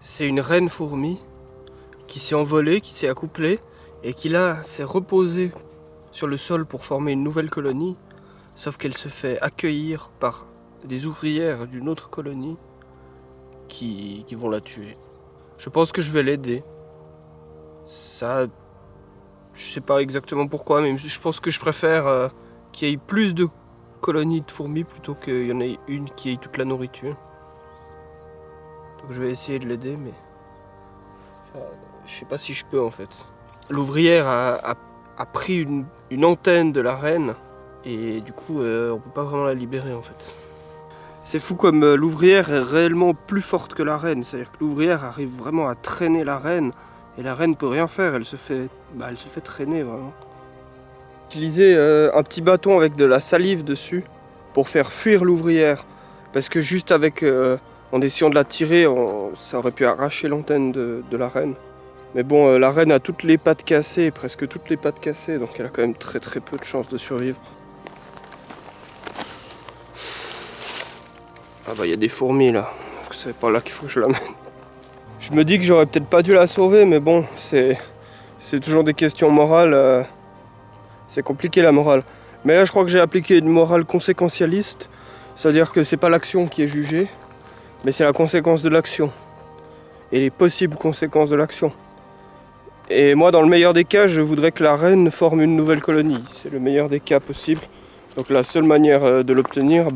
C'est une reine fourmi qui s'est envolée, qui s'est accouplée et qui là s'est reposée sur le sol pour former une nouvelle colonie, sauf qu'elle se fait accueillir par des ouvrières d'une autre colonie qui vont la tuer. Je pense que je vais l'aider. Ça, je sais pas exactement pourquoi, mais je pense que je préfère qu'il y ait plus de colonies de fourmis plutôt qu'il y en ait une qui ait toute la nourriture. Donc je vais essayer de l'aider, mais ça, je sais pas si je peux en fait. L'ouvrière a pris une antenne de la reine et du coup on peut pas vraiment la libérer en fait. C'est fou comme l'ouvrière est réellement plus forte que la reine, c'est-à-dire que l'ouvrière arrive vraiment à traîner la reine et la reine peut rien faire, elle se fait traîner vraiment. Utiliser un petit bâton avec de la salive dessus pour faire fuir l'ouvrière, parce que juste avec en essayant de la tirer, ça aurait pu arracher l'antenne de la reine. Mais bon, la reine a toutes les pattes cassées, presque toutes les pattes cassées, donc elle a quand même très peu de chances de survivre. Ah bah il y a des fourmis là, c'est pas là qu'il faut que je la mène. Je me dis que j'aurais peut-être pas dû la sauver, mais bon, c'est toujours des questions morales, c'est compliqué la morale. Mais là je crois que j'ai appliqué une morale conséquentialiste, c'est-à-dire que c'est pas l'action qui est jugée, mais c'est la conséquence de l'action, et les possibles conséquences de l'action. Et moi dans le meilleur des cas, je voudrais que la reine forme une nouvelle colonie, c'est le meilleur des cas possible. Donc la seule manière de l'obtenir,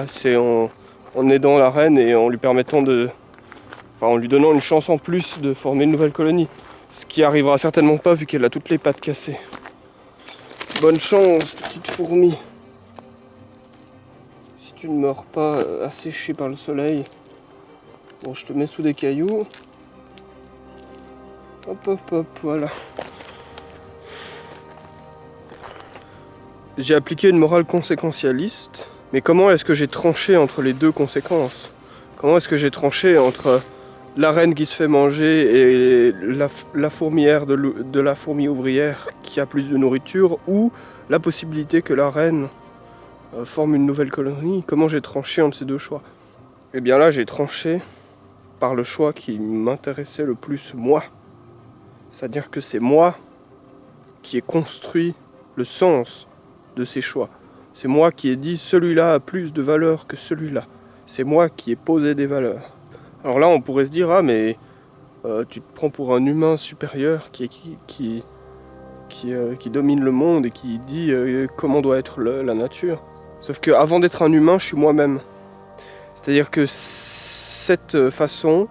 c'est en aidant la reine et en lui permettant en lui donnant une chance en plus de former une nouvelle colonie. Ce qui arrivera certainement pas vu qu'elle a toutes les pattes cassées. Bonne chance, petite fourmi. Si tu ne meurs pas asséché par le soleil. Bon, je te mets sous des cailloux. Hop, voilà. J'ai appliqué une morale conséquentialiste. Mais comment est-ce que j'ai tranché entre les deux conséquences? Comment est-ce que j'ai tranché entre la reine qui se fait manger et la fourmière de la fourmi ouvrière qui a plus de nourriture, ou la possibilité que la reine forme une nouvelle colonie? Comment j'ai tranché entre ces deux choix? Eh bien là, j'ai tranché par le choix qui m'intéressait le plus, moi. C'est-à-dire que c'est moi qui ai construit le sens de ces choix. C'est moi qui ai dit celui-là a plus de valeur que celui-là. C'est moi qui ai posé des valeurs. Alors là, on pourrait se dire, ah mais tu te prends pour un humain supérieur qui domine le monde et qui dit comment doit être la nature. Sauf qu'avant d'être un humain, je suis moi-même. C'est-à-dire que cette façon,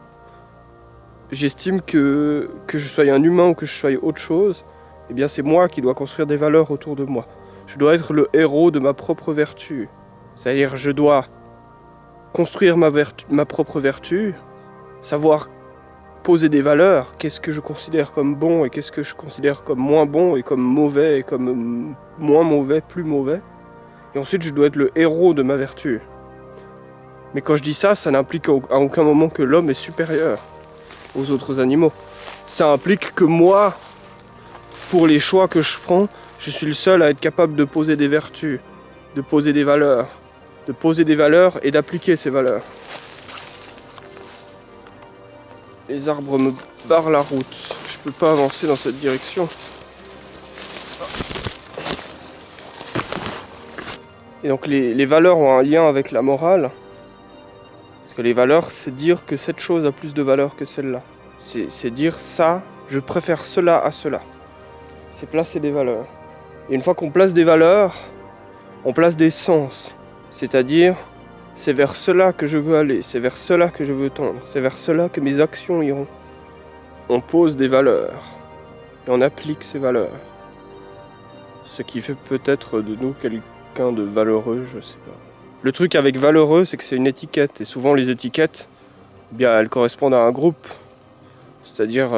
j'estime que je sois un humain ou que je sois autre chose, eh bien c'est moi qui dois construire des valeurs autour de moi. Je dois être le héros de ma propre vertu. C'est-à-dire je dois construire ma propre vertu, savoir poser des valeurs, qu'est-ce que je considère comme bon et qu'est-ce que je considère comme moins bon et comme mauvais et comme moins mauvais, plus mauvais. Et ensuite je dois être le héros de ma vertu. Mais quand je dis ça, ça n'implique à aucun moment que l'homme est supérieur aux autres animaux. Ça implique que moi, pour les choix que je prends, je suis le seul à être capable de poser des vertus, de poser des valeurs et d'appliquer ces valeurs. Les arbres me barrent la route, je peux pas avancer dans cette direction. Et donc les valeurs ont un lien avec la morale, parce que les valeurs, c'est dire que cette chose a plus de valeur que celle-là. C'est dire ça, je préfère cela à cela. C'est placer des valeurs. Et une fois qu'on place des valeurs, on place des sens. C'est-à-dire, c'est vers cela que je veux aller, c'est vers cela que je veux tendre, c'est vers cela que mes actions iront. On pose des valeurs et on applique ces valeurs. Ce qui fait peut-être de nous quelqu'un de valeureux, je sais pas. Le truc avec valeureux, c'est que c'est une étiquette. Et souvent les étiquettes, elles correspondent à un groupe. C'est-à-dire,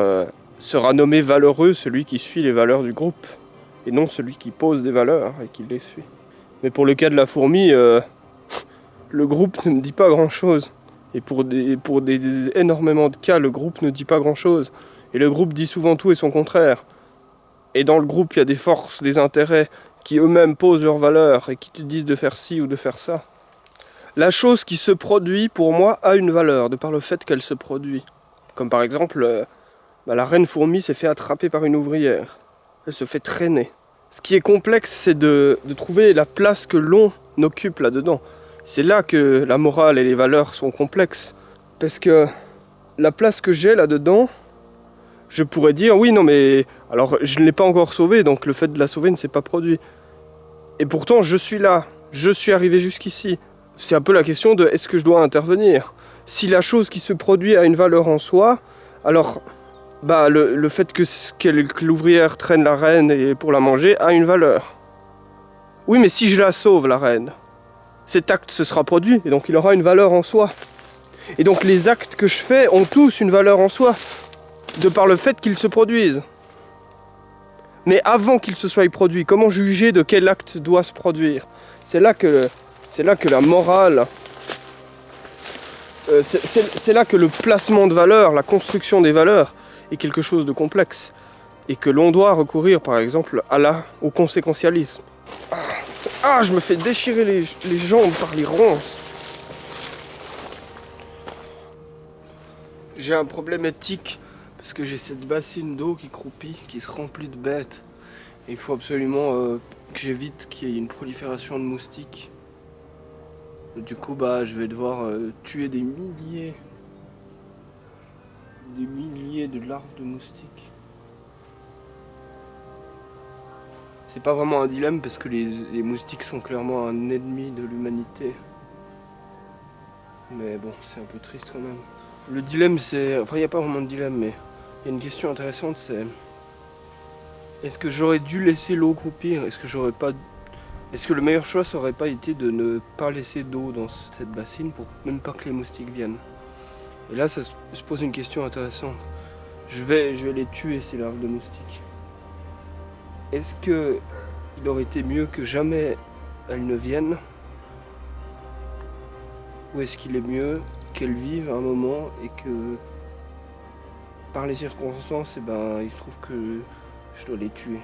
sera nommé valeureux celui qui suit les valeurs du groupe. Et non celui qui pose des valeurs et qui les suit. Mais pour le cas de la fourmi, le groupe ne me dit pas grand-chose. Et pour énormément de cas, le groupe ne dit pas grand-chose. Et le groupe dit souvent tout et son contraire. Et dans le groupe, il y a des forces, des intérêts qui eux-mêmes posent leurs valeurs et qui te disent de faire ci ou de faire ça. La chose qui se produit, pour moi, a une valeur, de par le fait qu'elle se produit. Comme par exemple, la reine fourmi s'est fait attraper par une ouvrière. Elle se fait traîner. Ce qui est complexe, c'est de trouver la place que l'on occupe là-dedans. C'est là que la morale et les valeurs sont complexes. Parce que la place que j'ai là-dedans, je pourrais dire, oui, non, mais... Alors, je ne l'ai pas encore sauvée, donc le fait de la sauver ne s'est pas produit. Et pourtant, je suis là. Je suis arrivé jusqu'ici. C'est un peu la question de, est-ce que je dois intervenir? Si la chose qui se produit a une valeur en soi, alors... le fait que l'ouvrière traîne la reine et pour la manger a une valeur. Oui, mais si je la sauve, la reine, cet acte se sera produit, et donc il aura une valeur en soi. Et donc les actes que je fais ont tous une valeur en soi, de par le fait qu'ils se produisent. Mais avant qu'ils se soient produits, comment juger de quel acte doit se produire? C'est là que la morale... c'est là que le placement de valeurs, la construction des valeurs, est quelque chose de complexe. Et que l'on doit recourir, par exemple, au conséquentialisme. Ah, je me fais déchirer les jambes par les ronces. J'ai un problème éthique, parce que j'ai cette bassine d'eau qui croupit, qui se remplit de bêtes. Et il faut absolument que j'évite qu'il y ait une prolifération de moustiques. Du coup, je vais devoir tuer des milliers de larves de moustiques. C'est pas vraiment un dilemme parce que les moustiques sont clairement un ennemi de l'humanité. Mais bon, c'est un peu triste quand même. Le dilemme c'est... Enfin, il n'y a pas vraiment de dilemme, mais il y a une question intéressante, c'est... Est-ce que j'aurais dû laisser l'eau croupir? Est-ce que le meilleur choix, ça aurait pas été de ne pas laisser d'eau dans cette bassine pour même pas que les moustiques viennent? Et là, ça se pose une question intéressante. Je vais les tuer, ces larves de moustiques. Est-ce qu'il aurait été mieux que jamais elles ne viennent? Ou est-ce qu'il est mieux qu'elles vivent un moment et que, par les circonstances, il se trouve que je dois les tuer?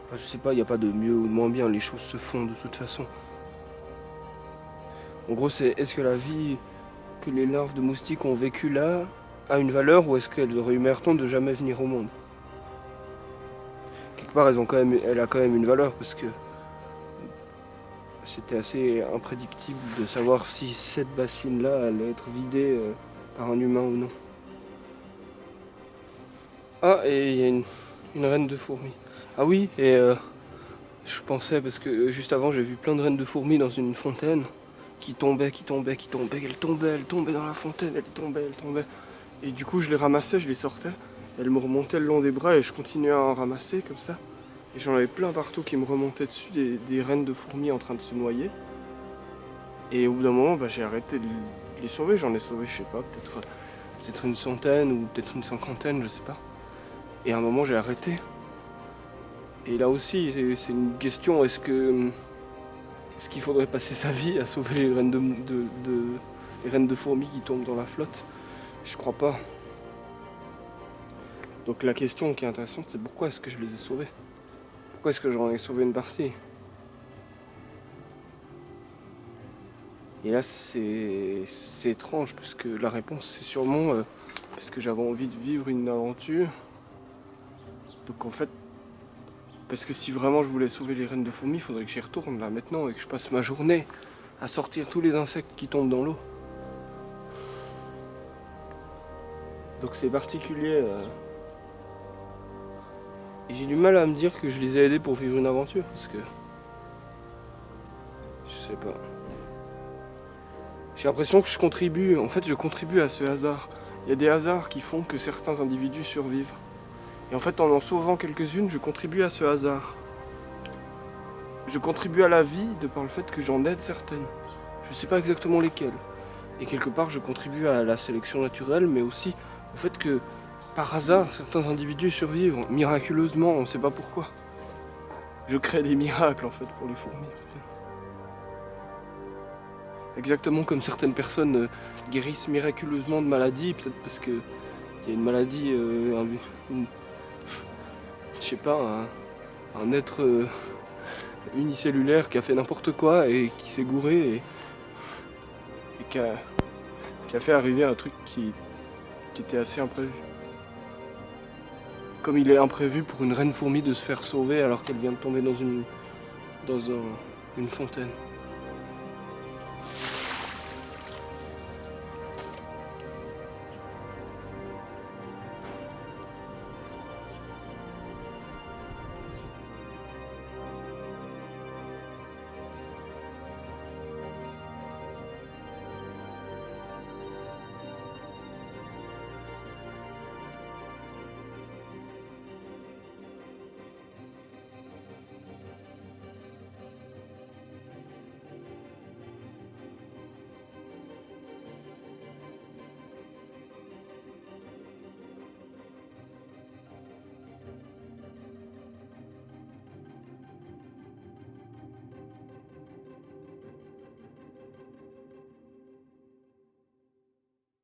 Enfin, je sais pas, il n'y a pas de mieux ou de moins bien, les choses se font de toute façon. En gros, c'est est-ce que la vie que les larves de moustiques ont vécue là a une valeur ou est-ce qu'elles auraient eu meilleur temps de jamais venir au monde? Quelque part, elle a quand même une valeur parce que c'était assez imprédictible de savoir si cette bassine-là allait être vidée par un humain ou non. Ah, et il y a une reine de fourmis. Ah oui, et je pensais, parce que juste avant j'ai vu plein de reines de fourmis dans une fontaine qui tombaient, elles tombaient dans la fontaine, elles tombaient. Et du coup je les ramassais, je les sortais, elles me remontaient le long des bras et je continuais à en ramasser comme ça. Et j'en avais plein partout qui me remontaient dessus, des reines de fourmis en train de se noyer. Et au bout d'un moment, j'ai arrêté de les sauver, j'en ai sauvé, je sais pas, peut-être une centaine ou peut-être une cinquantaine, je sais pas. Et à un moment j'ai arrêté. Et là aussi, c'est une question, est-ce qu'il faudrait passer sa vie à sauver les reines les reines de fourmis qui tombent dans la flotte? Je crois pas. Donc la question qui est intéressante, c'est pourquoi est-ce que je les ai sauvées? Pourquoi est-ce que j'en ai sauvé une partie? Et là, c'est étrange, parce que la réponse, c'est sûrement parce que j'avais envie de vivre une aventure. Donc en fait, parce que si vraiment je voulais sauver les reines de fourmis, il faudrait que j'y retourne là maintenant et que je passe ma journée à sortir tous les insectes qui tombent dans l'eau. Donc c'est particulier. Et j'ai du mal à me dire que je les ai aidés pour vivre une aventure, parce que... Je sais pas. J'ai l'impression que je contribue à ce hasard. Il y a des hasards qui font que certains individus survivent. Et en fait, en sauvant quelques-unes, je contribue à ce hasard. Je contribue à la vie de par le fait que j'en aide certaines. Je sais pas exactement lesquelles. Et quelque part, je contribue à la sélection naturelle, mais aussi au fait que, par hasard, certains individus survivent miraculeusement, on ne sait pas pourquoi. Je crée des miracles, en fait, pour les fourmis. Exactement comme certaines personnes guérissent miraculeusement de maladies, peut-être parce qu'il y a une maladie, je sais pas, un être unicellulaire qui a fait n'importe quoi et qui s'est gouré et qui a fait arriver un truc qui qui était assez imprévu. Comme il est imprévu pour une reine fourmi de se faire sauver alors qu'elle vient de tomber dans une fontaine.